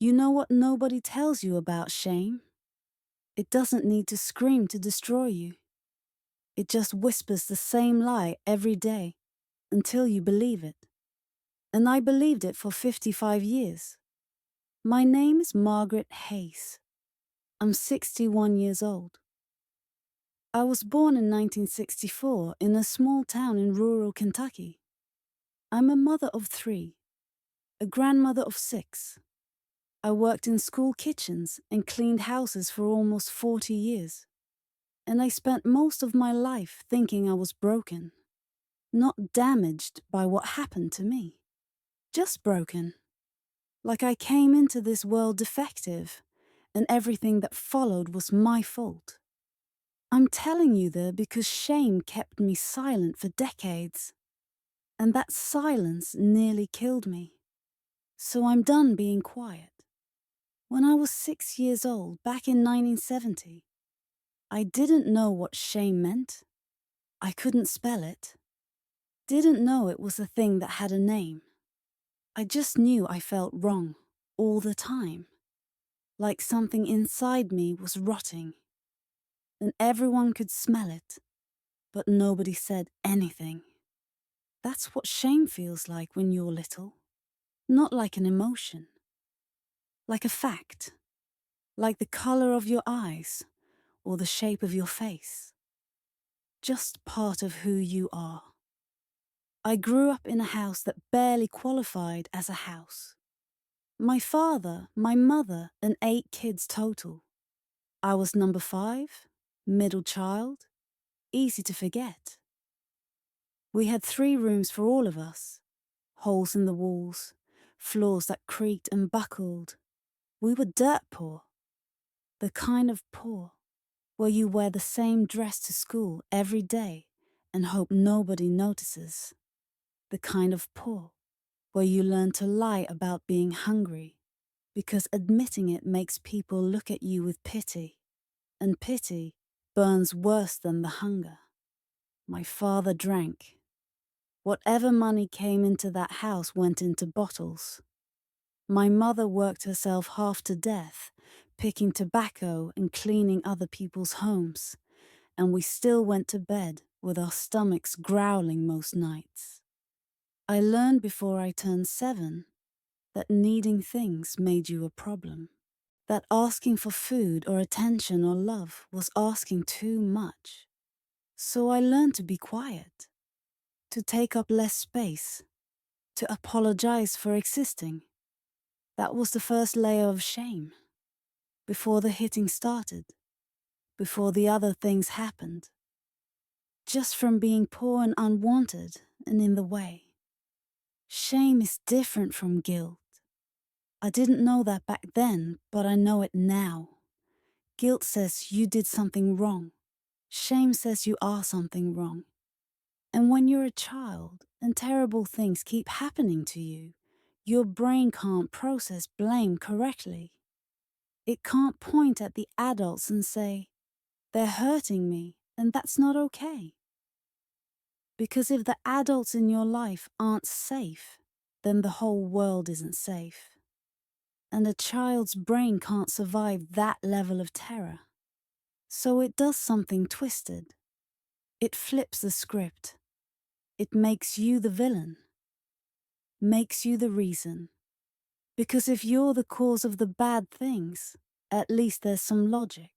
You know what nobody tells you about shame? It doesn't need to scream to destroy you. It just whispers the same lie every day until you believe it. And I believed it for 55 years. My name is Margaret Hayes. I'm 61 years old. I was born in 1964 in a small town in rural Kentucky. I'm a mother of 3, a grandmother of 6. I worked in school kitchens and cleaned houses for almost 40 years. And I spent most of my life thinking I was broken, not damaged by what happened to me, just broken. Like I came into this world defective, and everything that followed was my fault. I'm telling you that because shame kept me silent for decades, and that silence nearly killed me. So I'm done being quiet. When I was 6 years old, back in 1970, I didn't know what shame meant. I couldn't spell it. Didn't know it was a thing that had a name. I just knew I felt wrong all the time, like something inside me was rotting. And everyone could smell it, but nobody said anything. That's what shame feels like when you're little. Not like an emotion. Like a fact. Like the color of your eyes or the shape of your face. Just part of who you are. I grew up in a house that barely qualified as a house. My father, my mother, and 8 kids total. I was number 5, middle child, easy to forget. We had 3 rooms for all of us, holes in the walls, floors that creaked and buckled. We were dirt poor, the kind of poor where you wear the same dress to school every day and hope nobody notices. The kind of poor where you learn to lie about being hungry because admitting it makes people look at you with pity, and pity burns worse than the hunger. My father drank. Whatever money came into that house went into bottles. My mother worked herself half to death, picking tobacco and cleaning other people's homes, and we still went to bed with our stomachs growling most nights. I learned before I turned 7 that needing things made you a problem, that asking for food or attention or love was asking too much. So I learned to be quiet, to take up less space, to apologize for existing. That was the first layer of shame, before the hitting started, before the other things happened. Just from being poor and unwanted and in the way. Shame is different from guilt. I didn't know that back then, but I know it now. Guilt says you did something wrong. Shame says you are something wrong. And when you're a child and terrible things keep happening to you, your brain can't process blame correctly. It can't point at the adults and say, they're hurting me, and that's not okay. Because if the adults in your life aren't safe, then the whole world isn't safe. And a child's brain can't survive that level of terror. So it does something twisted. It flips the script. It makes you the villain. Makes you the reason. Because if you're the cause of the bad things, at least there's some logic.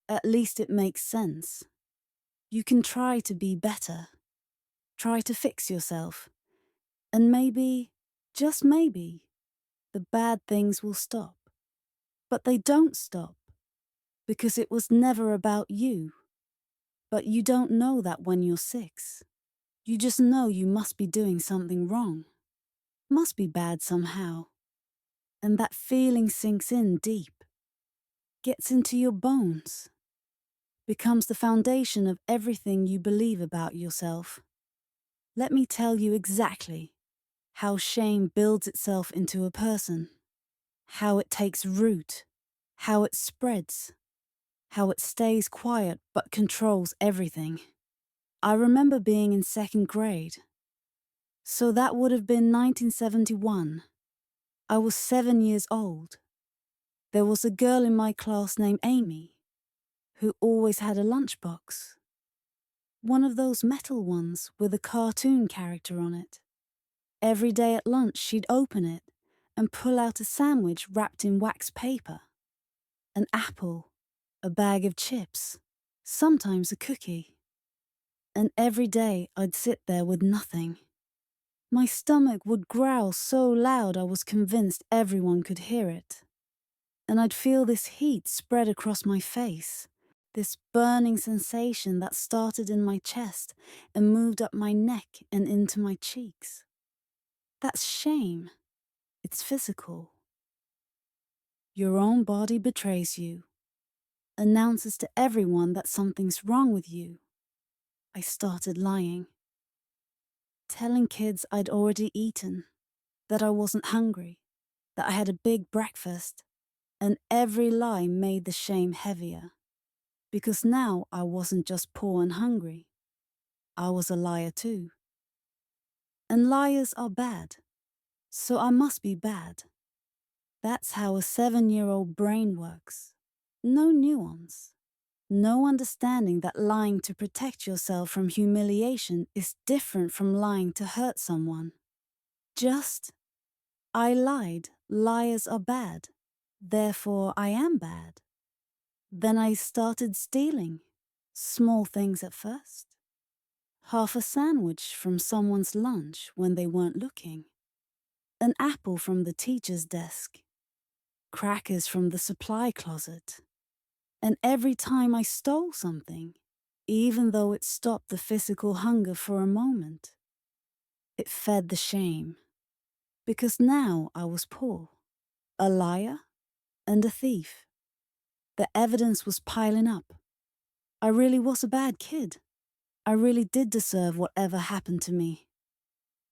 At least it makes sense. You can try to be better. Try to fix yourself. And maybe, just maybe, the bad things will stop. But they don't stop. Because it was never about you. But you don't know that when you're 6. You just know you must be doing something wrong. Must be bad somehow. And that feeling sinks in deep. Gets into your bones. Becomes the foundation of everything you believe about yourself. Let me tell you exactly how shame builds itself into a person. How it takes root. How it spreads. How it stays quiet but controls everything. I remember being in 2nd grade. So that would have been 1971. I was 7 years old. There was a girl in my class named Amy who always had a lunchbox. One of those metal ones with a cartoon character on it. Every day at lunch she'd open it and pull out a sandwich wrapped in wax paper, an apple, a bag of chips, sometimes a cookie. And every day I'd sit there with nothing. My stomach would growl so loud I was convinced everyone could hear it. And I'd feel this heat spread across my face, this burning sensation that started in my chest and moved up my neck and into my cheeks. That's shame. It's physical. Your own body betrays you, announces to everyone that something's wrong with you. I started lying, telling kids I'd already eaten, that I wasn't hungry, that I had a big breakfast, and every lie made the shame heavier. Because now I wasn't just poor and hungry. I was a liar too. And liars are bad, so I must be bad. That's how a 7-year-old brain works. No nuance. No understanding that lying to protect yourself from humiliation is different from lying to hurt someone. Just, I lied, liars are bad, therefore I am bad. Then I started stealing, small things at first. Half a sandwich from someone's lunch when they weren't looking. An apple from the teacher's desk. Crackers from the supply closet. And every time I stole something, even though it stopped the physical hunger for a moment, it fed the shame. Because now I was poor, a liar, and a thief. The evidence was piling up. I really was a bad kid. I really did deserve whatever happened to me.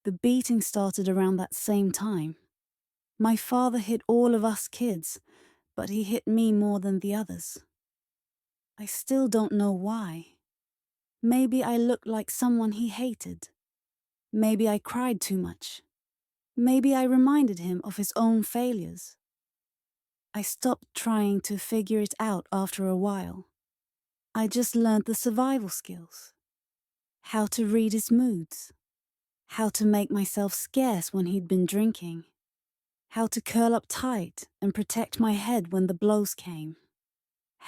The beating started around that same time. My father hit all of us kids, but he hit me more than the others. I still don't know why. Maybe I looked like someone he hated. Maybe I cried too much. Maybe I reminded him of his own failures. I stopped trying to figure it out after a while. I just learned the survival skills. How to read his moods. How to make myself scarce when he'd been drinking. How to curl up tight and protect my head when the blows came.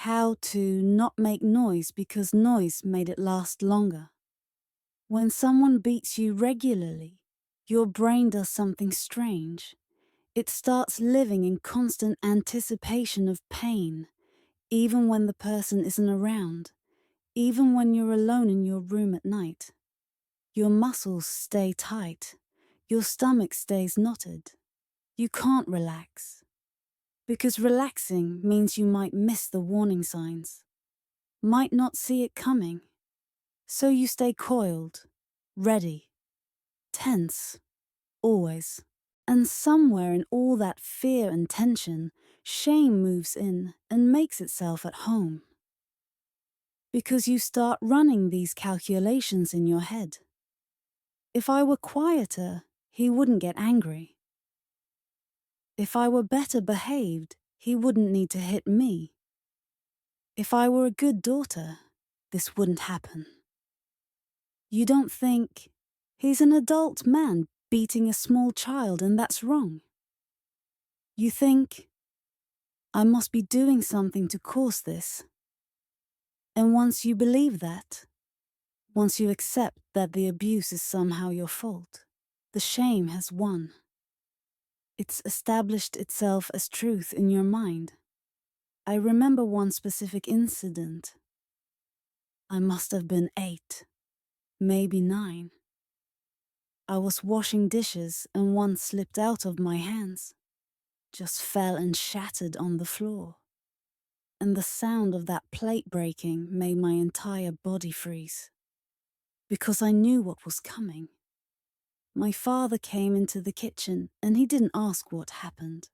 How to not make noise because noise made it last longer. When someone beats you regularly, your brain does something strange. It starts living in constant anticipation of pain, even when the person isn't around, even when you're alone in your room at night. Your muscles stay tight. Your stomach stays knotted. You can't relax. Because relaxing means you might miss the warning signs, might not see it coming. So you stay coiled, ready, tense, always. And somewhere in all that fear and tension, shame moves in and makes itself at home. Because you start running these calculations in your head. If I were quieter, he wouldn't get angry. If I were better behaved, he wouldn't need to hit me. If I were a good daughter, this wouldn't happen. You don't think, he's an adult man beating a small child and that's wrong. You think, I must be doing something to cause this. And once you believe that, once you accept that the abuse is somehow your fault, the shame has won. It's established itself as truth in your mind. I remember one specific incident. I must have been 8, maybe 9. I was washing dishes and one slipped out of my hands, just fell and shattered on the floor. And the sound of that plate breaking made my entire body freeze. Because I knew what was coming. My father came into the kitchen and he didn't ask what happened.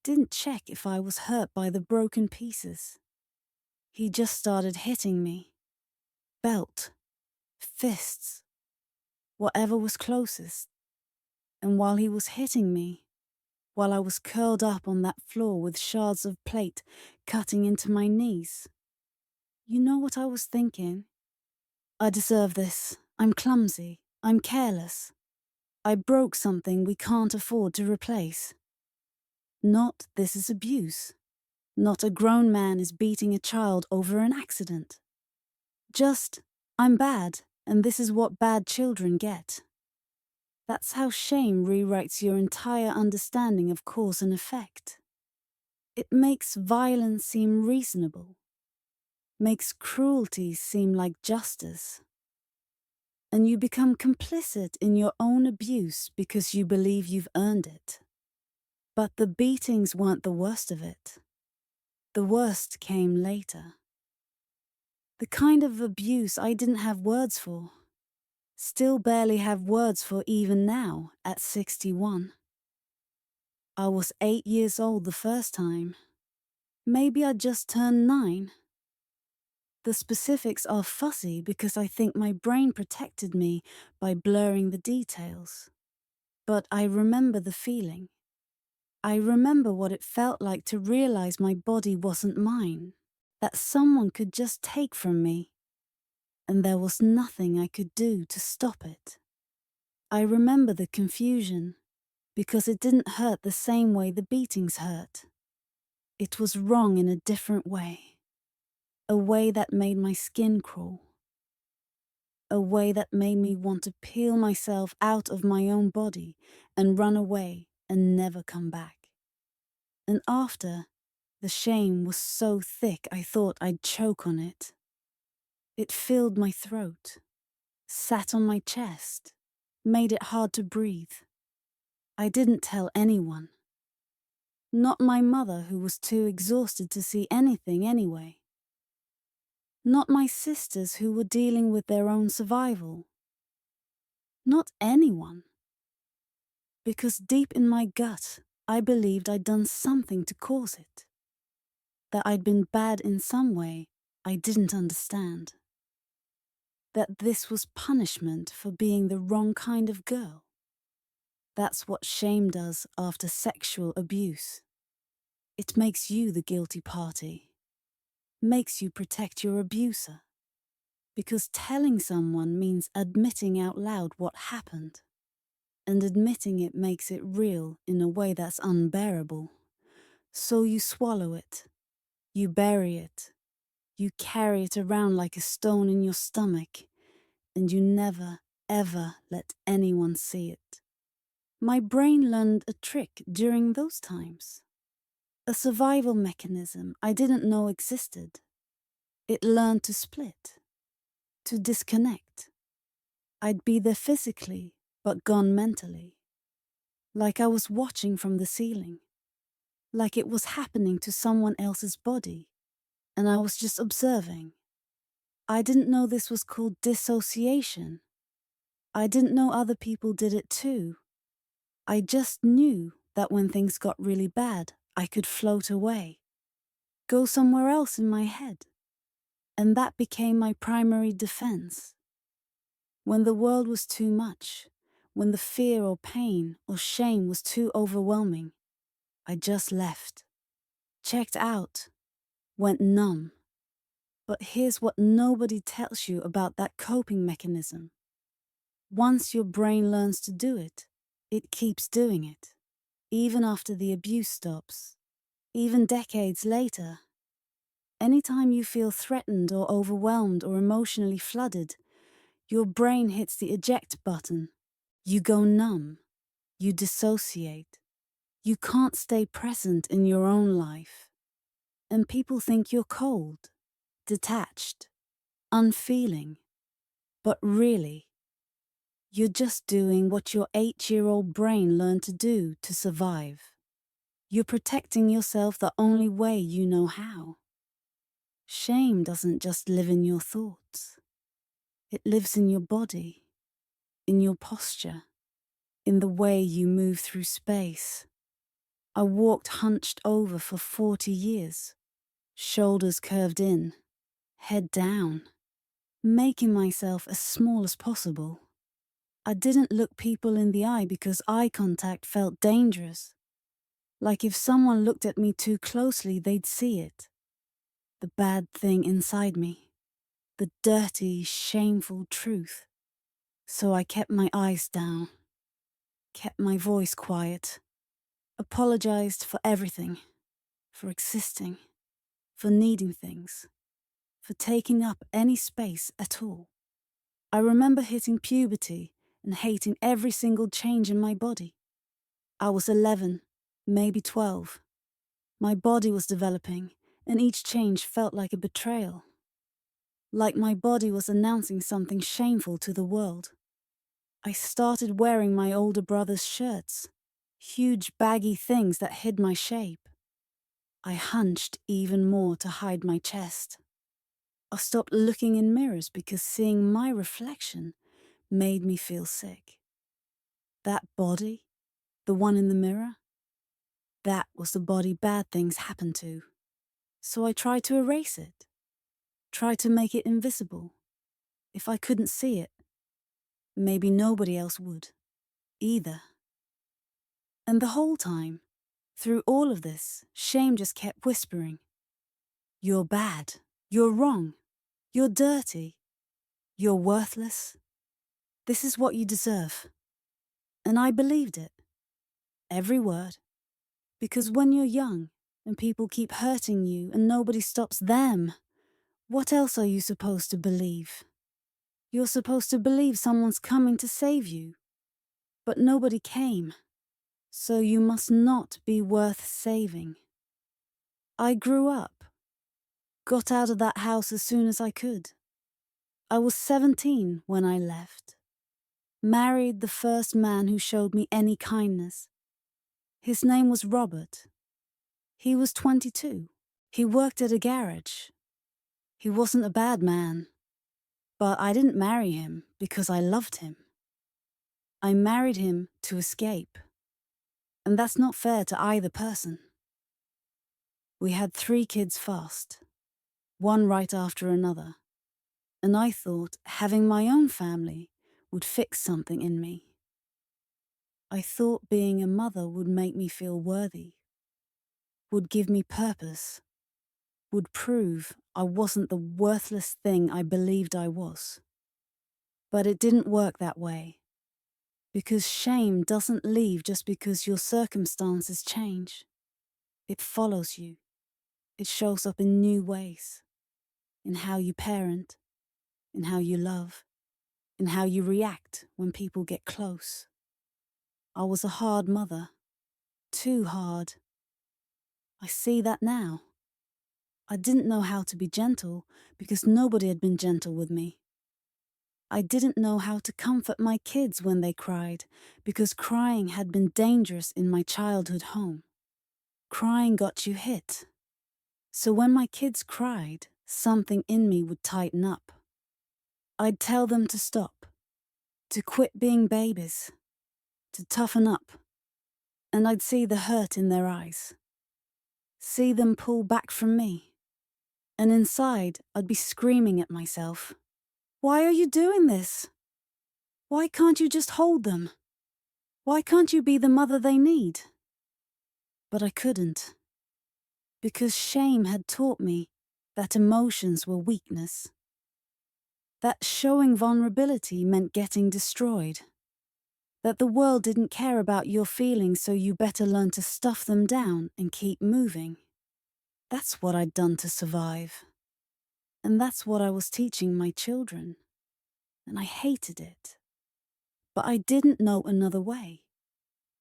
Didn't check if I was hurt by the broken pieces. He just started hitting me. Belt, fists, whatever was closest. And while he was hitting me, while I was curled up on that floor with shards of plate cutting into my knees. You know what I was thinking? I deserve this. I'm clumsy. I'm careless. I broke something we can't afford to replace. Not this is abuse. Not a grown man is beating a child over an accident. Just, I'm bad, and this is what bad children get. That's how shame rewrites your entire understanding of cause and effect. It makes violence seem reasonable, makes cruelty seem like justice. And you become complicit in your own abuse because you believe you've earned it. But the beatings weren't the worst of it. The worst came later. The kind of abuse I didn't have words for. Still barely have words for even now, at 61. I was 8 years old the first time. Maybe I just turned 9. The specifics are fuzzy because I think my brain protected me by blurring the details. But I remember the feeling. I remember what it felt like to realize my body wasn't mine, that someone could just take from me, and there was nothing I could do to stop it. I remember the confusion, because it didn't hurt the same way the beatings hurt. It was wrong in a different way, a way that made my skin crawl, a way that made me want to peel myself out of my own body and run away and never come back. And after, the shame was so thick I thought I'd choke on it. It filled my throat, sat on my chest, made it hard to breathe. I didn't tell anyone. Not my mother, who was too exhausted to see anything anyway. Not my sisters, who were dealing with their own survival. Not anyone. Because deep in my gut, I believed I'd done something to cause it. That I'd been bad in some way I didn't understand. That this was punishment for being the wrong kind of girl. That's what shame does after sexual abuse. It makes you the guilty party. Makes you protect your abuser. Because telling someone means admitting out loud what happened. And admitting it makes it real in a way that's unbearable. So you swallow it. You bury it. You carry it around like a stone in your stomach. And you never, ever let anyone see it. My brain learned a trick during those times. A survival mechanism I didn't know existed. It learned to split, to disconnect. I'd be there physically, but gone mentally. Like I was watching from the ceiling. Like it was happening to someone else's body, and I was just observing. I didn't know this was called dissociation. I didn't know other people did it too. I just knew that when things got really bad, I could float away, go somewhere else in my head. And that became my primary defense. When the world was too much, when the fear or pain or shame was too overwhelming, I just left, checked out, went numb. But here's what nobody tells you about that coping mechanism. Once your brain learns to do it, it keeps doing it, even after the abuse stops, even decades later. Anytime you feel threatened or overwhelmed or emotionally flooded, your brain hits the eject button. You go numb. You dissociate. You can't stay present in your own life. And people think you're cold, detached, unfeeling. But really, you're just doing what your 8-year-old brain learned to do to survive. You're protecting yourself the only way you know how. Shame doesn't just live in your thoughts. It lives in your body, in your posture, in the way you move through space. I walked hunched over for 40 years, shoulders curved in, head down, making myself as small as possible. I didn't look people in the eye because eye contact felt dangerous. Like if someone looked at me too closely, they'd see it. The bad thing inside me. The dirty, shameful truth. So I kept my eyes down, kept my voice quiet, apologized for everything, for existing, for needing things, for taking up any space at all. I remember hitting puberty and hating every single change in my body. I was 11, maybe 12. My body was developing, and each change felt like a betrayal. Like my body was announcing something shameful to the world. I started wearing my older brother's shirts, huge baggy things that hid my shape. I hunched even more to hide my chest. I stopped looking in mirrors because seeing my reflection made me feel sick. That body, the one in the mirror, that was the body bad things happened to. So I tried to erase it, tried to make it invisible. If I couldn't see it, maybe nobody else would, either. And the whole time, through all of this, shame just kept whispering, "You're bad, you're wrong, you're dirty, you're worthless. This is what you deserve." And I believed it, every word, because when you're young and people keep hurting you and nobody stops them, what else are you supposed to believe? You're supposed to believe someone's coming to save you, but nobody came, so you must not be worth saving. I grew up, got out of that house as soon as I could. I was 17 when I left. Married the first man who showed me any kindness. His name was Robert. He was 22. He worked at a garage. He wasn't a bad man, but I didn't marry him because I loved him. I married him to escape, and that's not fair to either person. We had 3 kids fast, one right after another, and I thought having my own family would fix something in me. I thought being a mother would make me feel worthy, would give me purpose, would prove I wasn't the worthless thing I believed I was. But it didn't work that way, because shame doesn't leave just because your circumstances change. It follows you. It shows up in new ways, in how you parent, in how you love, in how you react when people get close. I was a hard mother, too hard. I see that now. I didn't know how to be gentle because nobody had been gentle with me. I didn't know how to comfort my kids when they cried because crying had been dangerous in my childhood home. Crying got you hit. So when my kids cried, something in me would tighten up. I'd tell them to stop, to quit being babies, to toughen up, and I'd see the hurt in their eyes. See them pull back from me. And inside, I'd be screaming at myself. Why are you doing this? Why can't you just hold them? Why can't you be the mother they need? But I couldn't. Because shame had taught me that emotions were weakness. That showing vulnerability meant getting destroyed. That the world didn't care about your feelings, so you better learn to stuff them down and keep moving. That's what I'd done to survive. And that's what I was teaching my children. And I hated it. But I didn't know another way.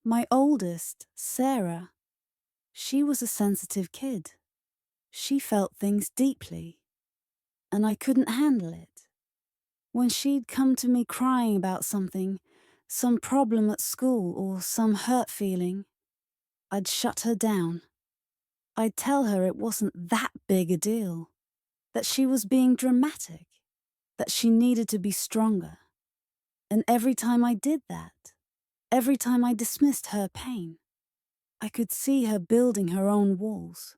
My oldest, Sarah, she was a sensitive kid. She felt things deeply, and I couldn't handle it. When she'd come to me crying about something, some problem at school or some hurt feeling, I'd shut her down. I'd tell her it wasn't that big a deal, that she was being dramatic, that she needed to be stronger. And every time I did that, every time I dismissed her pain, I could see her building her own walls,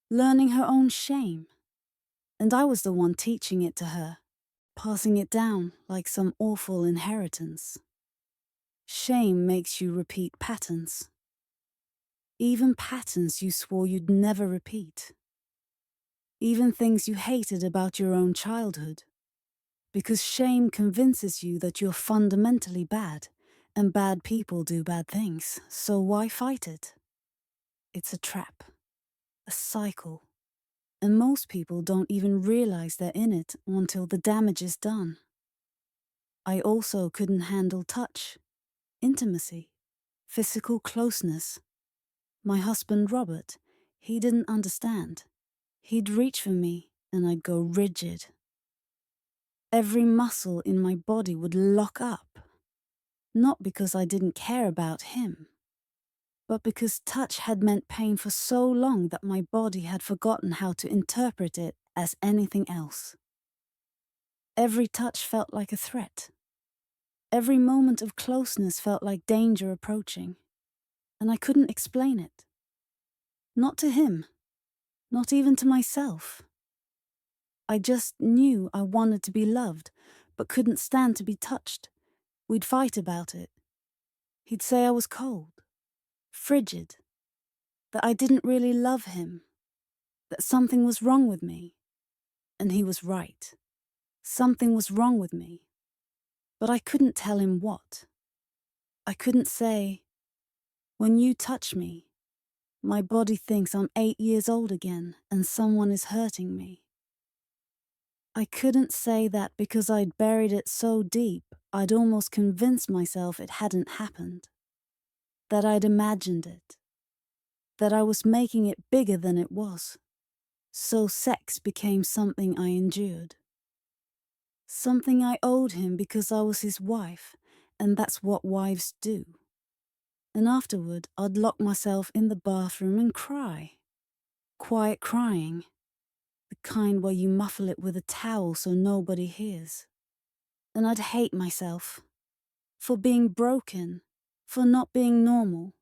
learning her own shame. And I was the one teaching it to her, passing it down like some awful inheritance. Shame makes you repeat patterns. Even patterns you swore you'd never repeat. Even things you hated about your own childhood. Because shame convinces you that you're fundamentally bad, and bad people do bad things, so why fight it? It's a trap, a cycle, and most people don't even realize they're in it until the damage is done. I also couldn't handle touch, intimacy, physical closeness. My husband Robert, he didn't understand. He'd reach for me and I'd go rigid. Every muscle in my body would lock up. Not because I didn't care about him, but because touch had meant pain for so long that my body had forgotten how to interpret it as anything else. Every touch felt like a threat. Every moment of closeness felt like danger approaching, and I couldn't explain it. Not to him, not even to myself. I just knew I wanted to be loved, but couldn't stand to be touched. We'd fight about it. He'd say I was cold, frigid, that I didn't really love him, that something was wrong with me. And he was right. Something was wrong with me. But I couldn't tell him what. I couldn't say, when you touch me, my body thinks I'm 8 years old again and someone is hurting me. I couldn't say that because I'd buried it so deep, I'd almost convinced myself it hadn't happened. That I'd imagined it. That I was making it bigger than it was. So sex became something I endured. Something I owed him because I was his wife, and that's what wives do. And afterward, I'd lock myself in the bathroom and cry. Quiet crying. The kind where you muffle it with a towel so nobody hears. And I'd hate myself. For being broken. For not being normal.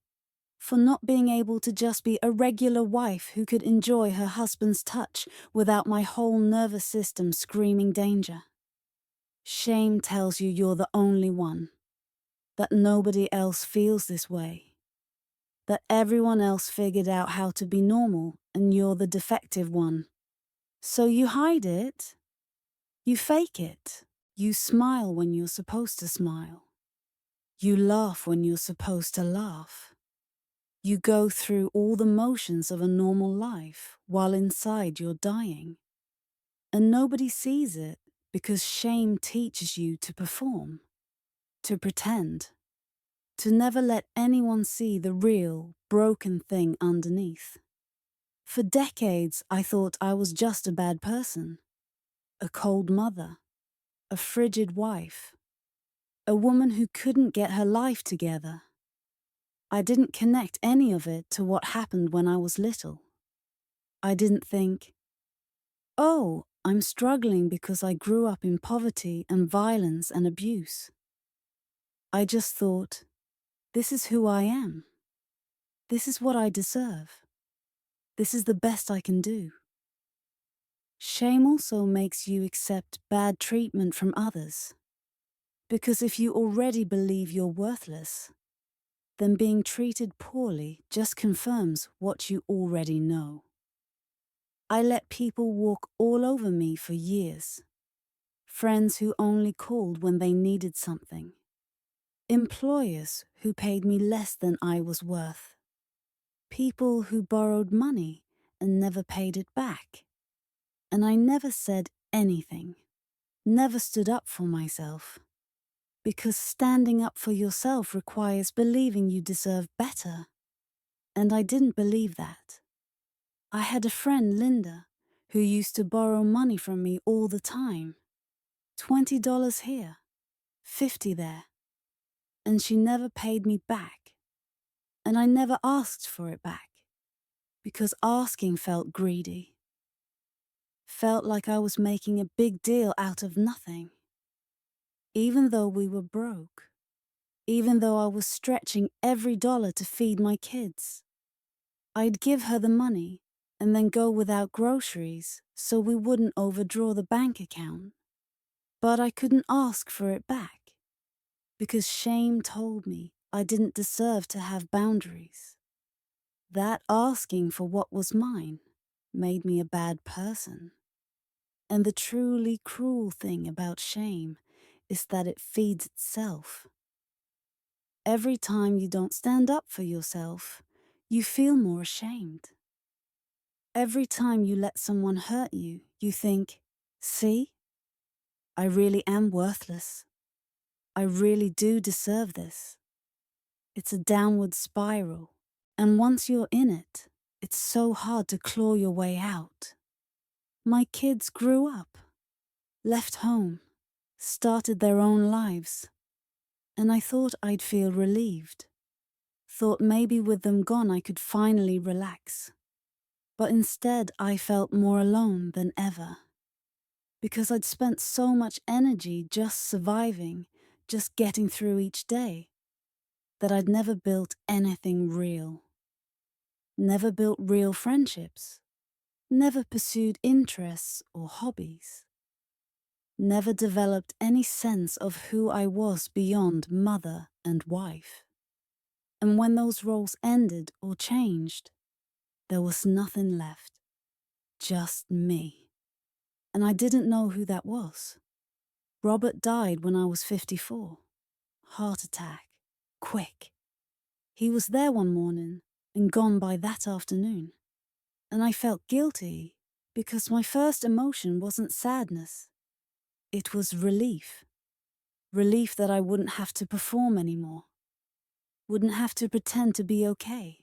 For not being able to just be a regular wife who could enjoy her husband's touch without my whole nervous system screaming danger. Shame tells you you're the only one. That nobody else feels this way. That everyone else figured out how to be normal and you're the defective one. So you hide it. You fake it. You smile when you're supposed to smile. You laugh when you're supposed to laugh. You go through all the motions of a normal life while inside you're dying. And nobody sees it because shame teaches you to perform, to pretend, to never let anyone see the real, broken thing underneath. For decades, I thought I was just a bad person, a cold mother, a frigid wife, a woman who couldn't get her life together. I didn't connect any of it to what happened when I was little. I didn't think, oh, I'm struggling because I grew up in poverty and violence and abuse. I just thought, this is who I am. This is what I deserve. This is the best I can do. Shame also makes you accept bad treatment from others. Because if you already believe you're worthless, then being treated poorly just confirms what you already know. I let people walk all over me for years. Friends who only called when they needed something. Employers who paid me less than I was worth. People who borrowed money and never paid it back. And I never said anything. Never stood up for myself. Because standing up for yourself requires believing you deserve better. And I didn't believe that. I had a friend, Linda, who used to borrow money from me all the time. $20 here, $50 there. And she never paid me back. And I never asked for it back. Because asking felt greedy. Felt like I was making a big deal out of nothing. Even though we were broke. Even though I was stretching every dollar to feed my kids. I'd give her the money and then go without groceries so we wouldn't overdraw the bank account. But I couldn't ask for it back because shame told me I didn't deserve to have boundaries. That asking for what was mine made me a bad person. And the truly cruel thing about shame is that it feeds itself. Every time you don't stand up for yourself, you feel more ashamed. Every time you let someone hurt you, you think, see, I really am worthless. I really do deserve this. It's a downward spiral, and once you're in it, it's so hard to claw your way out. My kids grew up, left home, started their own lives, and I thought I'd feel relieved. Thought maybe with them gone I could finally relax. But instead I felt more alone than ever. Because I'd spent so much energy just surviving, just getting through each day, that I'd never built anything real. Never built real friendships. Never pursued interests or hobbies. Never developed any sense of who I was beyond mother and wife. And when those roles ended or changed, there was nothing left. Just me. And I didn't know who that was. Robert died when I was 54. Heart attack. Quick. He was there one morning and gone by that afternoon. And I felt guilty because my first emotion wasn't sadness. It was relief. Relief that I wouldn't have to perform anymore. Wouldn't have to pretend to be okay.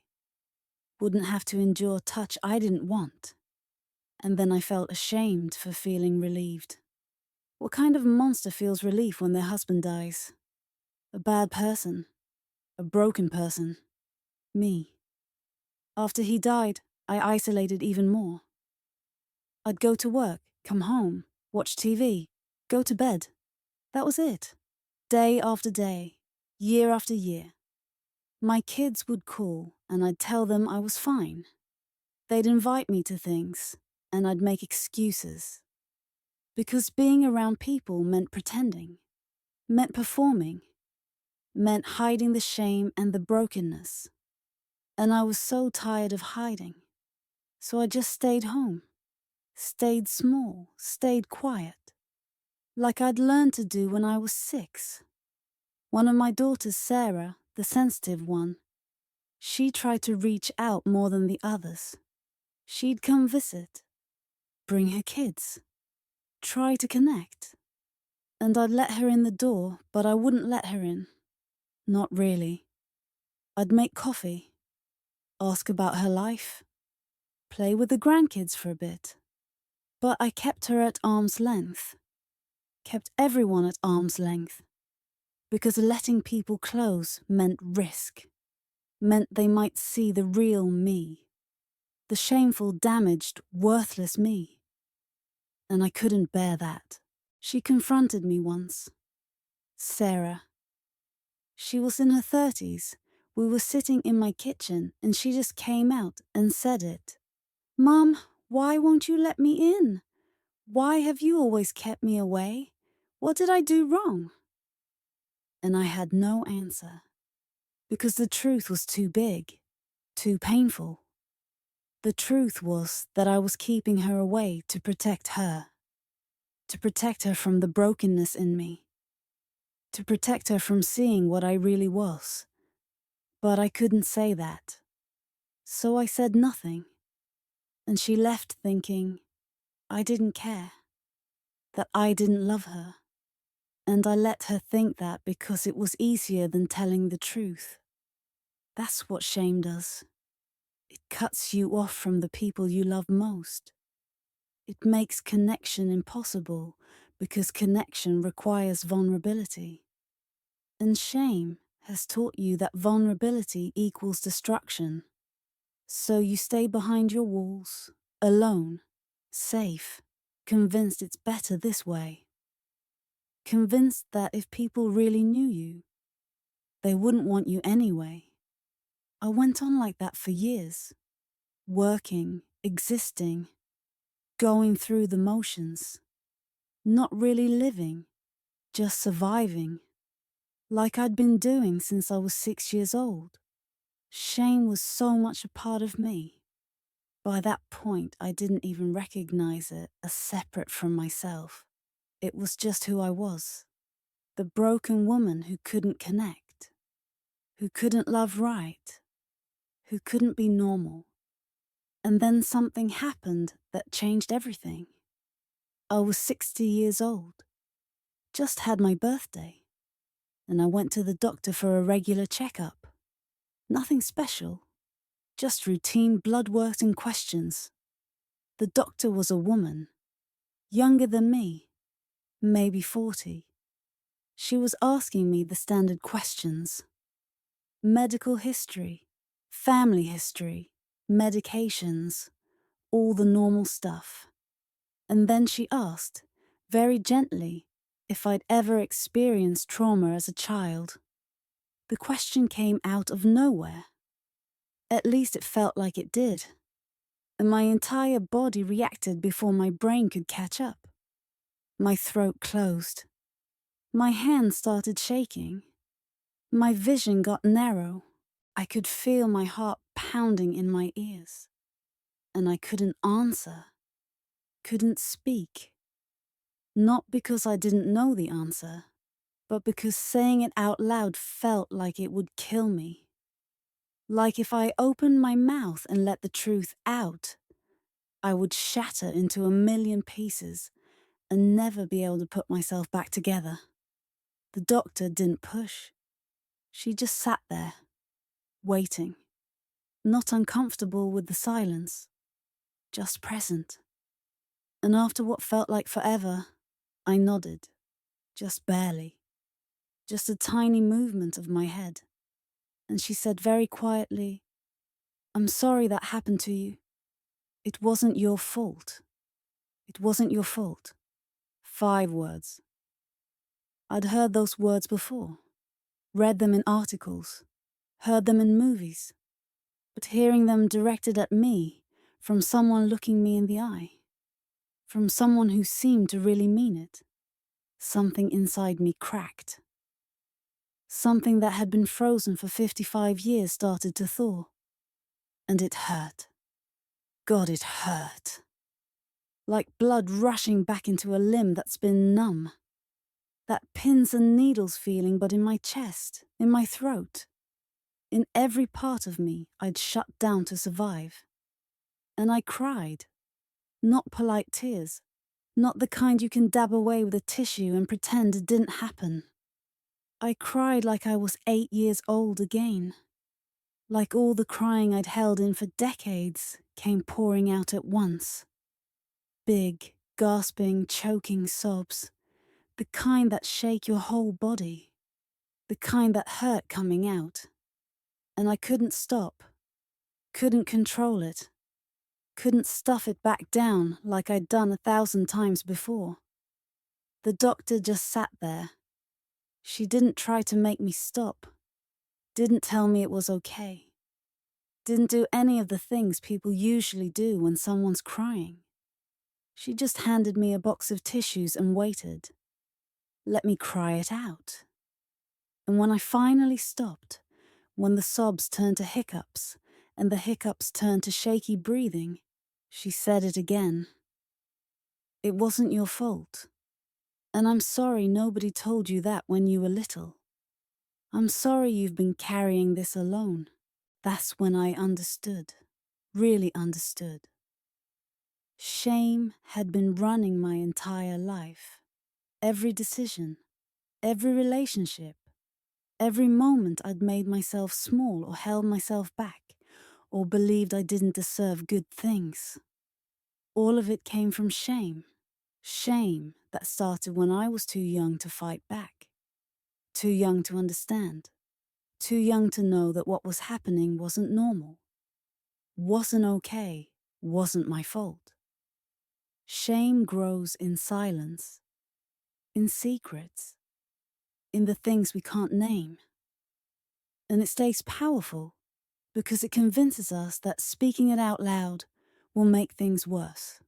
Wouldn't have to endure touch I didn't want. And then I felt ashamed for feeling relieved. What kind of monster feels relief when their husband dies? A bad person. A broken person. Me. After he died, I isolated even more. I'd go to work, come home, watch TV, go to bed. That was it. Day after day, year after year. My kids would call and I'd tell them I was fine. They'd invite me to things and I'd make excuses. Because being around people meant pretending, meant performing, meant hiding the shame and the brokenness. And I was so tired of hiding. So I just stayed home, stayed small, stayed quiet, like I'd learned to do when I was 6. One of my daughters, Sarah, the sensitive one, she tried to reach out more than the others. She'd come visit, bring her kids, try to connect. And I'd let her in the door, but I wouldn't let her in. Not really. I'd make coffee, ask about her life, play with the grandkids for a bit. But I kept her at arm's length, kept everyone at arm's length, because letting people close meant risk, meant they might see the real me, the shameful, damaged, worthless me. And I couldn't bear that. She confronted me once. Sarah. She was in her 30s. We were sitting in my kitchen and she just came out and said it. Mum, why won't you let me in? Why have you always kept me away? What did I do wrong? And I had no answer, because the truth was too big, too painful. The truth was that I was keeping her away to protect her from the brokenness in me, to protect her from seeing what I really was. But I couldn't say that. So I said nothing. And she left thinking I didn't care, that I didn't love her. And I let her think that because it was easier than telling the truth. That's what shame does. It cuts you off from the people you love most. It makes connection impossible because connection requires vulnerability. And shame has taught you that vulnerability equals destruction. So you stay behind your walls, alone, safe, convinced it's better this way. Convinced that if people really knew you, they wouldn't want you anyway. I went on like that for years, working, existing, going through the motions, not really living, just surviving, like I'd been doing since I was 6 years old. Shame was so much a part of me. By that point, I didn't even recognize it as separate from myself. It was just who I was. The broken woman who couldn't connect, who couldn't love right, who couldn't be normal. And then something happened that changed everything. I was 60 years old, just had my birthday, and I went to the doctor for a regular checkup. Nothing special, just routine blood work and questions. The doctor was a woman, younger than me, maybe 40. She was asking me the standard questions. Medical history, family history, medications, all the normal stuff. And then she asked, very gently, if I'd ever experienced trauma as a child. The question came out of nowhere. At least it felt like it did. And my entire body reacted before my brain could catch up. My throat closed. My hands started shaking. My vision got narrow. I could feel my heart pounding in my ears. And I couldn't answer, couldn't speak. Not because I didn't know the answer, but because saying it out loud felt like it would kill me. Like if I opened my mouth and let the truth out, I would shatter into a million pieces and never be able to put myself back together. The doctor didn't push. She just sat there, waiting, not uncomfortable with the silence, just present. And after what felt like forever, I nodded, just barely, just a tiny movement of my head. And she said very quietly, "I'm sorry that happened to you. It wasn't your fault. It wasn't your fault." 5 words. I'd heard those words before, read them in articles, heard them in movies, but hearing them directed at me from someone looking me in the eye, from someone who seemed to really mean it, something inside me cracked. Something that had been frozen for 55 years started to thaw. And it hurt. God, it hurt. Like blood rushing back into a limb that's been numb. That pins and needles feeling, but in my chest, in my throat. In every part of me I'd shut down to survive. And I cried. Not polite tears. Not the kind you can dab away with a tissue and pretend it didn't happen. I cried like I was 8 years old again. Like all the crying I'd held in for decades came pouring out at once. Big, gasping, choking sobs. The kind that shake your whole body. The kind that hurt coming out. And I couldn't stop. Couldn't control it. Couldn't stuff it back down like I'd done 1,000 times before. The doctor just sat there. She didn't try to make me stop. Didn't tell me it was okay. Didn't do any of the things people usually do when someone's crying. She just handed me a box of tissues and waited. Let me cry it out. And when I finally stopped, when the sobs turned to hiccups and the hiccups turned to shaky breathing, she said it again. "It wasn't your fault. And I'm sorry nobody told you that when you were little. I'm sorry you've been carrying this alone." That's when I understood, really understood. Shame had been running my entire life. Every decision, every relationship, every moment I'd made myself small or held myself back, or believed I didn't deserve good things. All of it came from shame. Shame that started when I was too young to fight back, too young to understand, too young to know that what was happening wasn't normal, wasn't okay, wasn't my fault. Shame grows in silence, in secrets, in the things we can't name. And it stays powerful because it convinces us that speaking it out loud will make things worse,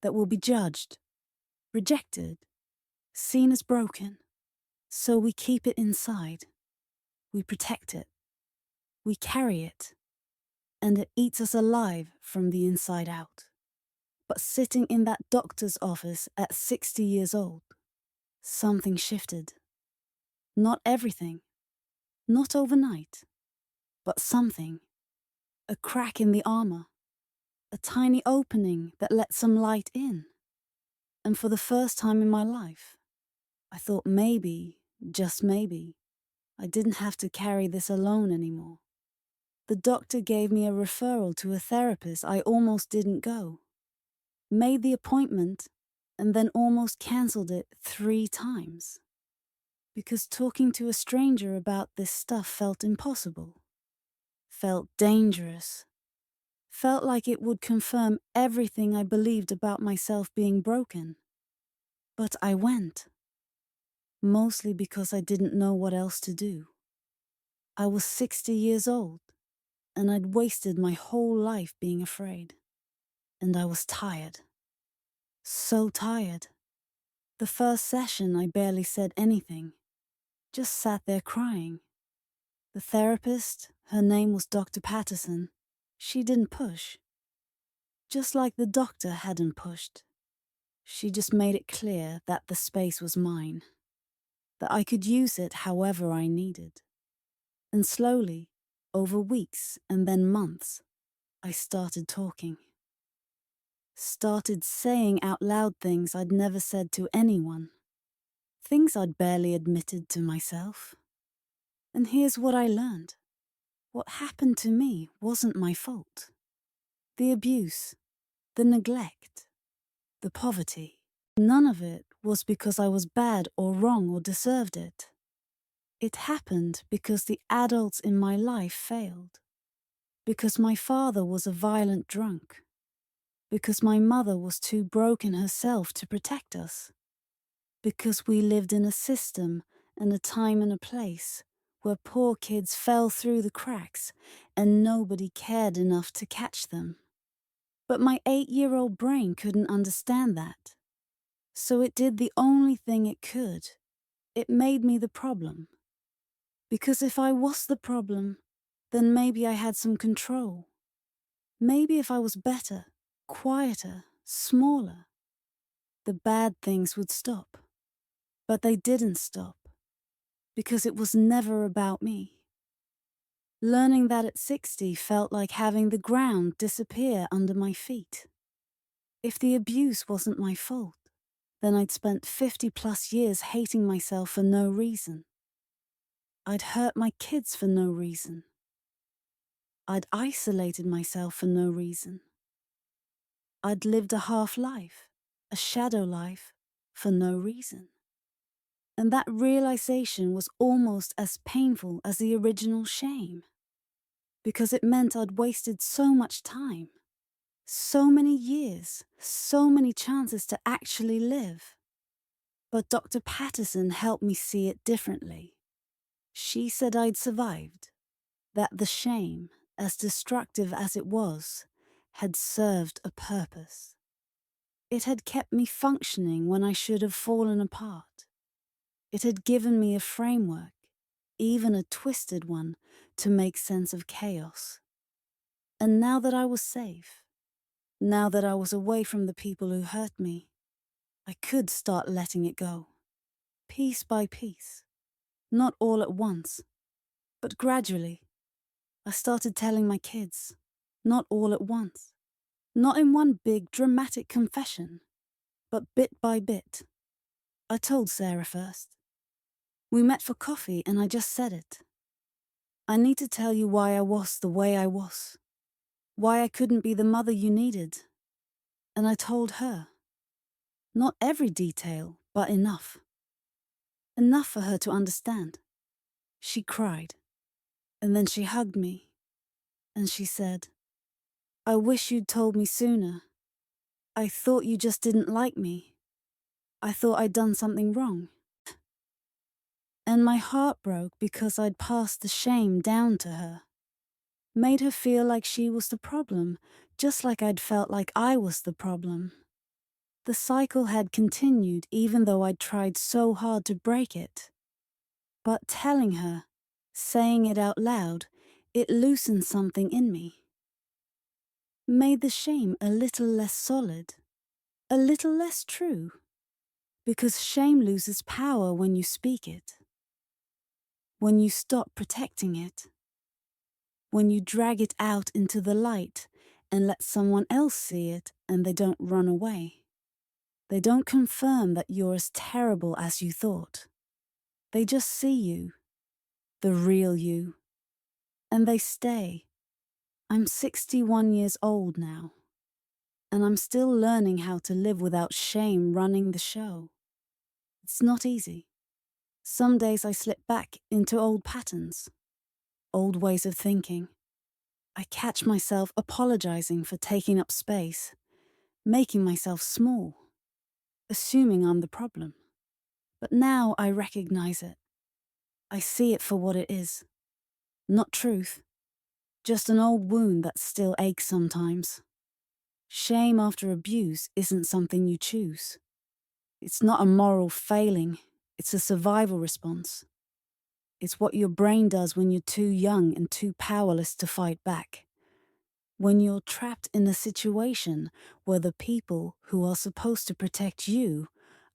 that we'll be judged, rejected, seen as broken. So we keep it inside. We protect it. We carry it, and it eats us alive from the inside out. But sitting in that doctor's office at 60 years old, something shifted. Not everything, not overnight, but something. A crack in the armor, a tiny opening that let some light in. And for the first time in my life, I thought maybe, just maybe, I didn't have to carry this alone anymore. The doctor gave me a referral to a therapist I almost didn't go. Made the appointment and then almost cancelled it 3 times. Because talking to a stranger about this stuff felt impossible. Felt dangerous. Felt like it would confirm everything I believed about myself being broken. But I went. Mostly because I didn't know what else to do. I was 60 years old, and I'd wasted my whole life being afraid. And I was tired. So tired. The first session I barely said anything. Just sat there crying. The therapist, her name was Dr. Patterson, she didn't push. Just like the doctor hadn't pushed. She just made it clear that the space was mine. That I could use it however I needed. And slowly, over weeks and then months, I started talking. Started saying out loud things I'd never said to anyone. Things I'd barely admitted to myself. And here's what I learned. What happened to me wasn't my fault. The abuse, the neglect, the poverty. None of it was because I was bad or wrong or deserved it. It happened because the adults in my life failed. Because my father was a violent drunk. Because my mother was too broken herself to protect us. Because we lived in a system and a time and a place where poor kids fell through the cracks and nobody cared enough to catch them. But my 8-year-old brain couldn't understand that. So it did the only thing it could. It made me the problem. Because if I was the problem, then maybe I had some control. Maybe if I was better, quieter, smaller, the bad things would stop. But they didn't stop. Because it was never about me. Learning that at 60 felt like having the ground disappear under my feet. If the abuse wasn't my fault, then I'd spent 50+ years hating myself for no reason. I'd hurt my kids for no reason. I'd isolated myself for no reason. I'd lived a half life, a shadow life, for no reason. And that realization was almost as painful as the original shame. Because it meant I'd wasted so much time, so many years, so many chances to actually live. But Dr. Patterson helped me see it differently. She said I'd survived, that the shame, as destructive as it was, had served a purpose. It had kept me functioning when I should have fallen apart. It had given me a framework, even a twisted one, to make sense of chaos. And now that I was safe, now that I was away from the people who hurt me, I could start letting it go. Piece by piece. Not all at once, but gradually. I started telling my kids, not all at once. Not in one big dramatic confession, but bit by bit. I told Sarah first. We met for coffee and I just said it. I need to tell you why I was the way I was. Why I couldn't be the mother you needed. And I told her. Not every detail, but enough. Enough for her to understand. She cried. And then she hugged me. And she said, I wish you'd told me sooner. I thought you just didn't like me. I thought I'd done something wrong. And my heart broke because I'd passed the shame down to her. Made her feel like she was the problem, just like I'd felt like I was the problem. The cycle had continued even though I'd tried so hard to break it. But telling her, saying it out loud, It loosened something in me, made the shame a little less solid, a little less true, because shame loses power when you speak it, when you stop protecting it, when you drag it out into the light and let someone else see it and they don't run away. They don't confirm that you're as terrible as you thought. They just see you, the real you, and they stay. I'm 61 years old now, and I'm still learning how to live without shame running the show. It's not easy. Some days I slip back into old patterns, old ways of thinking. I catch myself apologizing for taking up space, making myself small, assuming I'm the problem. But now I recognize it. I see it for what it is. Not truth, just an old wound that still aches sometimes. Shame after abuse isn't something you choose. It's not a moral failing, it's a survival response. It's what your brain does when you're too young and too powerless to fight back. When you're trapped in a situation where the people who are supposed to protect you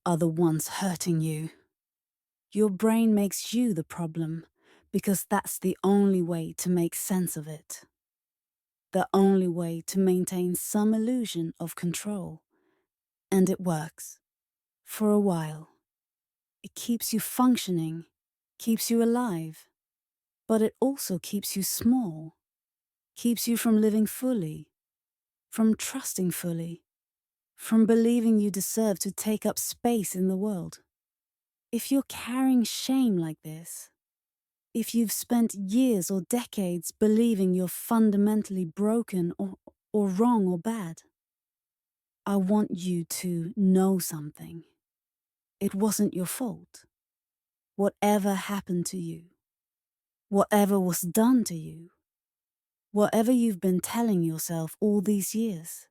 are the ones hurting you. Your brain makes you the problem because that's the only way to make sense of it. The only way to maintain some illusion of control. And it works. For a while. It keeps you functioning, keeps you alive. But it also keeps you small, keeps you from living fully, from trusting fully, from believing you deserve to take up space in the world. If you're carrying shame like this, if you've spent years or decades believing you're fundamentally broken or wrong or bad, I want you to know something. It wasn't your fault. Whatever happened to you, whatever was done to you, whatever you've been telling yourself all these years,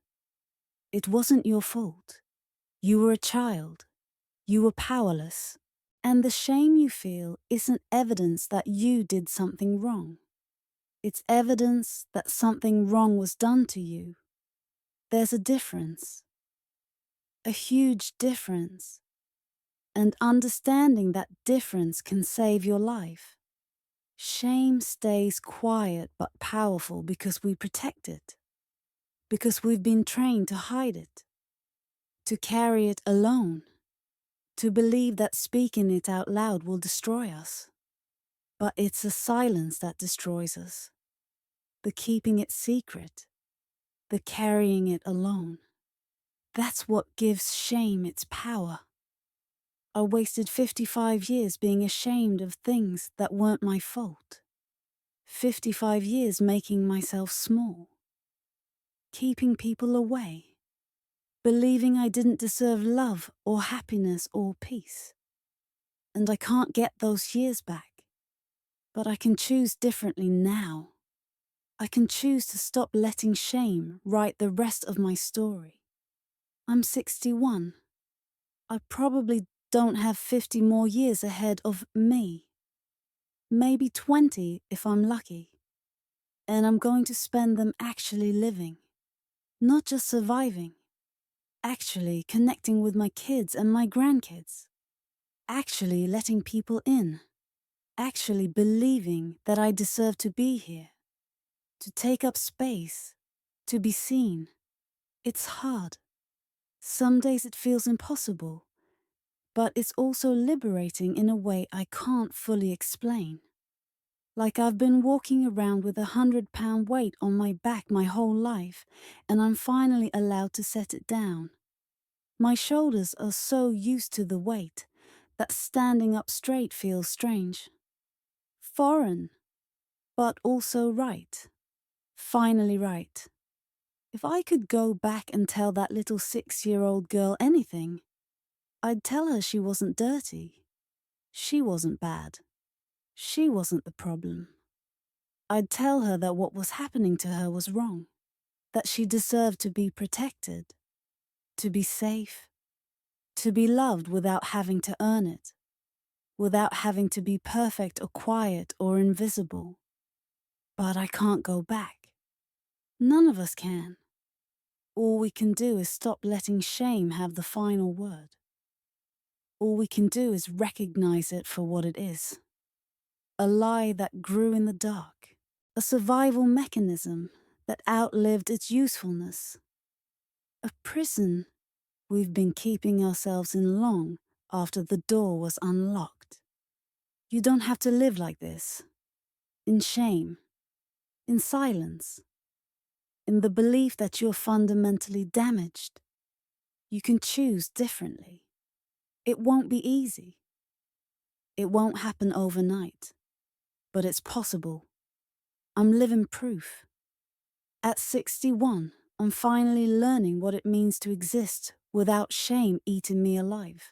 it wasn't your fault. You were a child. You were powerless. And the shame you feel isn't evidence that you did something wrong. It's evidence that something wrong was done to you. There's a difference. A huge difference. And understanding that difference can save your life. Shame stays quiet but powerful because we protect it. Because we've been trained to hide it. To carry it alone. To believe that speaking it out loud will destroy us. But it's the silence that destroys us. The keeping it secret. The carrying it alone. That's what gives shame its power. I wasted 55 years being ashamed of things that weren't my fault. 55 years making myself small. Keeping people away. Believing I didn't deserve love or happiness or peace. And I can't get those years back. But I can choose differently now. I can choose to stop letting shame write the rest of my story. I'm 61. I probably don't have 50 more years ahead of me. Maybe 20 if I'm lucky. And I'm going to spend them actually living. Not just surviving. Actually connecting with my kids and my grandkids. Actually letting people in. Actually believing that I deserve to be here. To take up space. To be seen. It's hard. Some days it feels impossible. But it's also liberating in a way I can't fully explain. Like I've been walking around with 100-pound weight on my back my whole life, and I'm finally allowed to set it down. My shoulders are so used to the weight that standing up straight feels strange. Foreign, but also right. Finally right. If I could go back and tell that little 6-year-old girl anything, I'd tell her she wasn't dirty. She wasn't bad. She wasn't the problem. I'd tell her that what was happening to her was wrong, that she deserved to be protected, to be safe, to be loved without having to earn it, without having to be perfect or quiet or invisible. But I can't go back. None of us can. All we can do is stop letting shame have the final word. All we can do is recognize it for what it is. A lie that grew in the dark. A survival mechanism that outlived its usefulness. A prison we've been keeping ourselves in long after the door was unlocked. You don't have to live like this. In shame. In silence. In the belief that you're fundamentally damaged. You can choose differently. It won't be easy. It won't happen overnight. But it's possible. I'm living proof. At 61, I'm finally learning what it means to exist without shame eating me alive.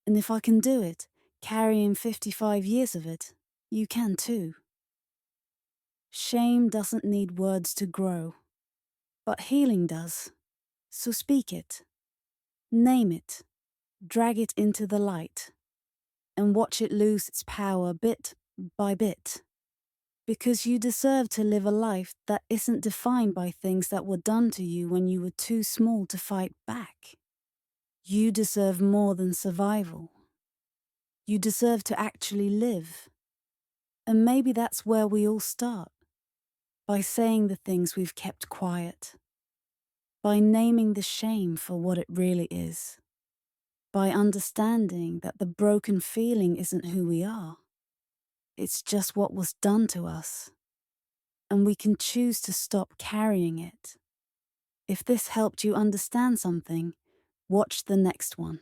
And if I can do it, carrying 55 years of it, you can too. Shame doesn't need words to grow, but healing does. So speak it. Name it. Drag it into the light. And watch it lose its power bit by bit. Because you deserve to live a life that isn't defined by things that were done to you when you were too small to fight back. You deserve more than survival. You deserve to actually live. And maybe that's where we all start. By saying the things we've kept quiet. By naming the shame for what it really is. By understanding that the broken feeling isn't who we are. It's just what was done to us. And we can choose to stop carrying it. If this helped you understand something, watch the next one.